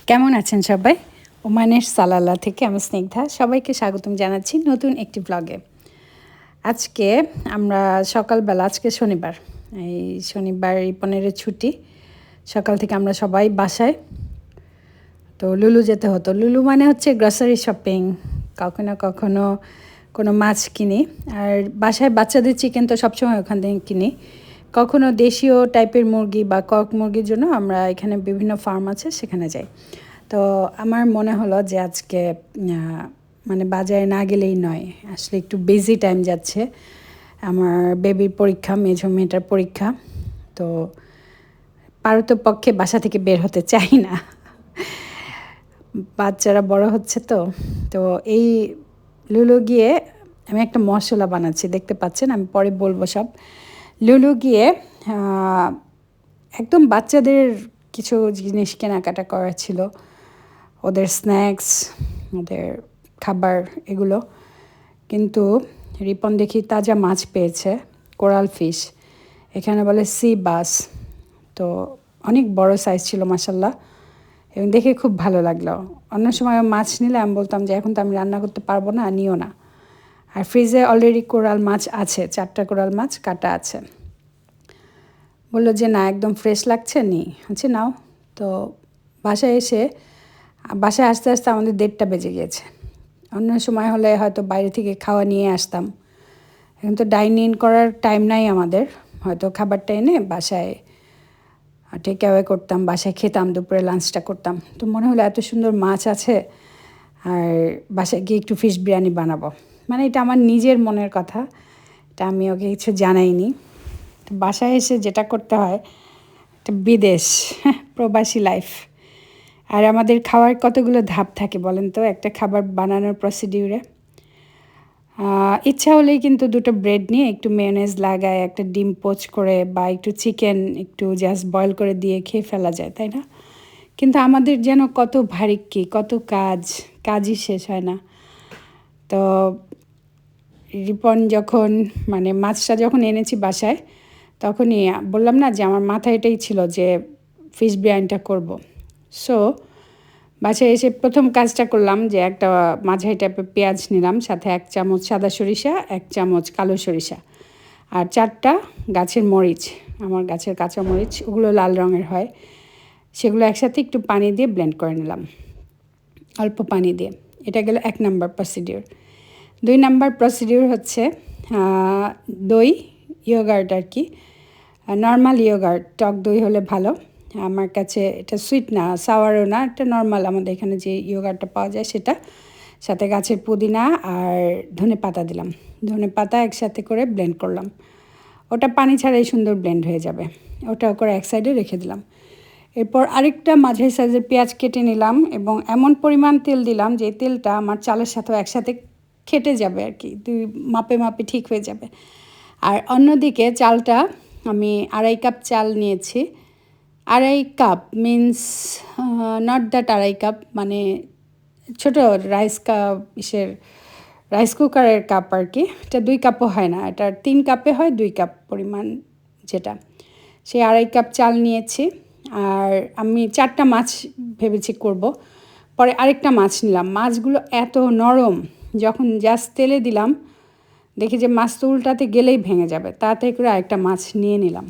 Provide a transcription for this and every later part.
কেমন আছেন সবাই? ওমানের সালালা থেকে আমি স্নিগ্ধা সবাইকে স্বাগতম জানাচ্ছি নতুন একটি ব্লগে। আজকে আমরা সকালবেলা, আজকে শনিবার, এই শনিবার রিপনের ছুটি, সকাল থেকে আমরা সবাই বাসায়। তো লুলু যেতে হতো। লুলু মানে হচ্ছে গ্রসারি শপিং, কখনো কখনো কোনো মাছ কিনি, আর বাসায় বাচ্চাদের চিকেন তো সবসময় ওখান থেকে কিনি। কখনো দেশীয় টাইপের মুরগি বা কক মুরগির জন্য আমরা এখানে বিভিন্ন ফার্ম আছে সেখানে যাই। তো আমার মনে হলো যে আজকে মানে বাজারে না গেলেই নয়, আসলে একটু বিজি টাইম যাচ্ছে। আমার বেবির পরীক্ষা, মেঝো মেয়েটার পরীক্ষা, তো পারতপক্ষে বাসা থেকে বের হতে চাই না। বাচ্চারা বড় হচ্ছে তো। তো এই লুলু গিয়ে আমি একটা মশলা বানাচ্ছি, দেখতে পাচ্ছেন, আমি পরে বলবো সব। লুলু গিয়ে একদম বাচ্চাদের কিছু জিনিস কেনাকাটা করা ছিল, ওদের স্ন্যাক্স, ওদের খাবার, এগুলো। কিন্তু রিপন দেখি তাজা মাছ পেয়েছে, কোরাল ফিশ, এখানে বলে সি বাস। তো অনেক বড় সাইজ ছিল মাসাল্লাহ, এবং দেখে খুব ভালো লাগলো। অন্য সময় মাছ নিলে আমি বলতাম যে এখন তো আমি রান্না করতে পারবো না, নিও না। আর ফ্রিজে অলরেডি কোরাল মাছ আছে, 4টা কোরাল মাছ কাটা আছে। বললো যে না, একদম ফ্রেশ লাগছে, নি হচ্ছে নাও। তো বাসায় এসে, বাসায় আস্তে আস্তে আমাদের 1:30 বেজে গিয়েছে। অন্য সময় হলে হয়তো বাইরে থেকে খাওয়া নিয়ে আসতাম, এখন তো ডাইন ইন করার টাইম নাই আমাদের। হয়তো খাবারটা এনে বাসায় টেক অ্যাওয়ে করতাম, বাসায় খেতাম, দুপুরে লাঞ্চটা করতাম। তো মনে হলো এত সুন্দর মাছ আছে, আর বাসায় গিয়ে একটু ফিশ বিরিয়ানি বানাবো। মানে এটা আমার নিজের মনের কথা, এটা আমি ওকে কিছু জানাইনি। তো বাসায় এসে যেটা করতে হয়, একটা বিদেশ, প্রবাসী লাইফ। আর আমাদের খাওয়ার কতগুলো ধাপ থাকে বলেন তো একটা খাবার বানানোর প্রসিডিউরে। ইচ্ছা হলেই কিন্তু 2টো ব্রেড নিয়ে একটু মেয়োনেজ লাগায় একটা ডিম পোচ করে বা একটু চিকেন একটু জাস্ট বয়েল করে দিয়ে খেয়ে ফেলা যায়, তাই না? কিন্তু আমাদের যেন কত ভারিক্কি, কত কাজই শেষ হয় না। তো রিপন যখন, মানে মাছটা যখন এনেছি বাসায়, তখনই বললাম না যে আমার মাথায় এটাই ছিল যে ফিশ বিরিয়ানিটা করব। সো বাসায় এসে প্রথম কাজটা করলাম যে একটা মাঝারি টাইপের পেঁয়াজ নিলাম, সাথে 1 চামচ সাদা সরিষা, 1 চামচ কালো সরিষা, আর 4টা গাছের মরিচ, আমার গাছের কাঁচা মরিচ, ওগুলো লাল রঙের হয়, সেগুলো একসাথে একটু পানি দিয়ে ব্লেন্ড করে নিলাম, অল্প পানি দিয়ে। এটা গেল 1 নাম্বার প্রসিডিউর। 2 নাম্বার প্রসিডিউর হচ্ছে দই, ইয়োগার্ট আর কি, নর্মাল ইয়োগার্ট, টক দই হলে ভালো। আমার কাছে এটা সুইট না, সাওয়ারও না, এটা নর্মাল আমাদের এখানে যে ইয়োগার্টটা পাওয়া যায় সেটা, সাথে গাছের পুদিনা আর ধনে পাতা দিলাম। ধনে পাতা একসাথে করে ব্লেন্ড করলাম, ওটা পানি ছাড়াই সুন্দর ব্লেন্ড হয়ে যাবে। ওটা করে এক সাইডে রেখে দিলাম। এরপর আরেকটা মাঝারি সাইজের পেঁয়াজ কেটে নিলাম এবং এমন পরিমাণ তেল দিলাম যে তেলটা আমার চালের সাথেও একসাথে খেটে যাবে আর কি, মাপে মাপে ঠিক হয়ে যাবে। আর অন্যদিকে চালটা আমি 2.5 কাপ চাল নিয়েছি। 2.5 cup means not that 2.5 cup, মানে ছোট রাইস কাপ, রাইস কুকারের কাপ আর কি। এটা 2 কাপও হয় না, এটা 3 কাপে হয় 2 কাপ পরিমাণ যেটা, সেই 2.5 কাপ চাল নিয়েছি। আর আমি 4টা মাছ ভেবেছি করব, পরে আরেকটা মাছ নিলাম। মাছগুলো এত নরম, যখন জাস্ট তেলে দিলাম দেখি যে মাছ তো উল্টাতে গেলেই ভেঙে যাবে, তাড়াতাড়ি করে আরেকটা মাছ নিয়ে নিলাম।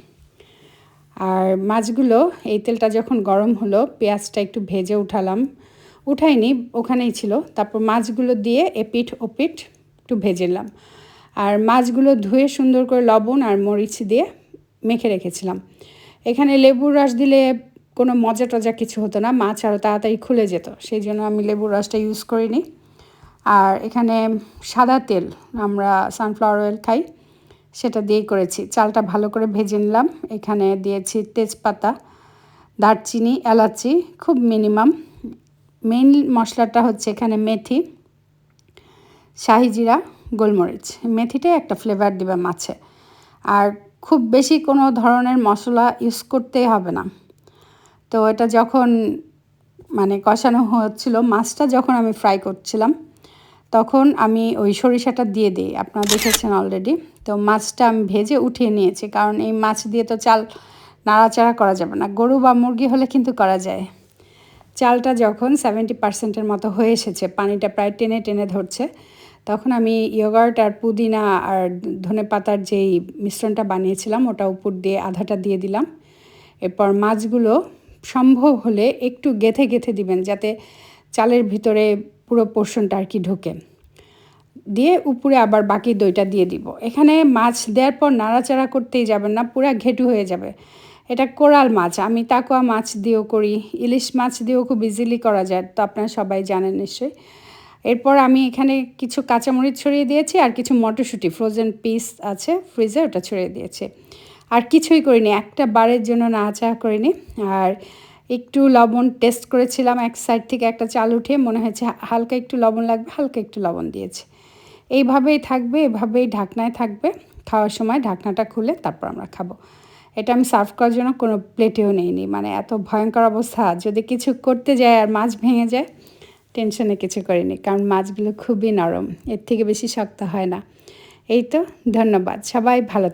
আর মাছগুলো, এই তেলটা যখন গরম হলো, পেঁয়াজটা একটু ভেজে উঠাইনি, ওখানেই ছিল। তারপর মাছগুলো দিয়ে এপিঠ ওপিঠ একটু ভেজে নিলাম। আর মাছগুলো ধুয়ে সুন্দর করে লবণ আর মরিচ দিয়ে মেখে রেখেছিলাম। এখানে লেবুর রস দিলে কোনো মজা টজা কিছু হতো না, মাছ আরও তাড়াতাড়ি খুলে যেত, সেই জন্য আমি লেবুর রসটা ইউজ করিনি। আর এখানে সাদা তেল, আমরা সানফ্লাওয়ার অয়েল খাই, সেটা দিয়েই করেছি। চালটা ভালো করে ভেজে নিলাম। এখানে দিয়েছি তেজপাতা, দারচিনি, এলাচি, খুব মিনিমাম। মেইন মশলাটা হচ্ছে এখানে মেথি, শাহি জিরা, গোলমরিচ। মেথিটাই একটা ফ্লেভার দিবে মাছে, আর খুব বেশি কোনো ধরনের মশলা ইউজ করতেই হবে না। তো এটা যখন মানে কষানো হচ্ছিল, মাছটা যখন আমি ফ্রাই করছিলাম, তখন আমি ওই সরিষাটা দিয়ে দিই, আপনারা দেখেছেন অলরেডি। তো মাছটা আমি ভেজে উঠিয়ে নিয়েছি, কারণ এই মাছ দিয়ে তো চাল নাড়াচাড়া করা যাবে না। গরু বা মুরগি হলে কিন্তু করা যায়। চালটা যখন 70% মতো হয়ে এসেছে, পানিটা প্রায় টেনে টেনে ধরছে, তখন আমি ইয়োগার্ট আর পুদিনা আর ধনেপাতার যেই মিশ্রণটা বানিয়েছিলাম ওটা উপর দিয়ে আধাটা দিয়ে দিলাম। এরপর মাছগুলো সম্ভব হলে একটু গেঁথে গেঁথে দিবেন, যাতে চালের ভিতরে পুরো পোর্শনটা আর কি ঢোকে। দিয়ে উপরে আবার বাকি দইটা দিয়ে দিব। এখানে মাছ দেওয়ার পর নাড়াচাড়া করতেই যাবেন না, পুরা ঘেঁটু হয়ে যাবে। এটা কোরাল মাছ, আমি টাকুয়া মাছ দিয়েও করি, ইলিশ মাছ দিয়েও খুব ইজিলি করা যায়, তো আপনারা সবাই জানেন নিশ্চয়ই। এরপর আমি এখানে কিছু কাঁচামরিচ ছড়িয়ে দিয়েছি আর কিছু মটরশুঁটি ফ্রোজেন পিস আছে ফ্রিজে, ওটা ছড়িয়ে দিয়েছি। আর কিছুই করিনি, একটা বারের জন্য নাড়াচাড়া করিনি। আর একটু লবণ টেস্ট করেছিলাম, এক সাইড থেকে একটা চাল উঠিয়ে মনে হয়েছে হালকা একটু লবণ লাগবে, হালকা একটু লবণ দিয়েছি। এইভাবেই থাকবে, এভাবেই ঢাকনায় থাকবে। খাওয়ার সময় ঢাকনাটা খুলে তারপর আমরা খাবো। এটা আমি সার্ভ করার জন্য কোনো প্লেটেও নেইনি, মানে এত ভয়ঙ্কর অবস্থা, যদি কিছু করতে যায় আর মাছ ভেঙে যায়, টেনশনে কিছু করিনি, কারণ মাছগুলো খুবই নরম, এর থেকে বেশি শক্ত হয় না। এই তো, ধন্যবাদ, সবাই ভালো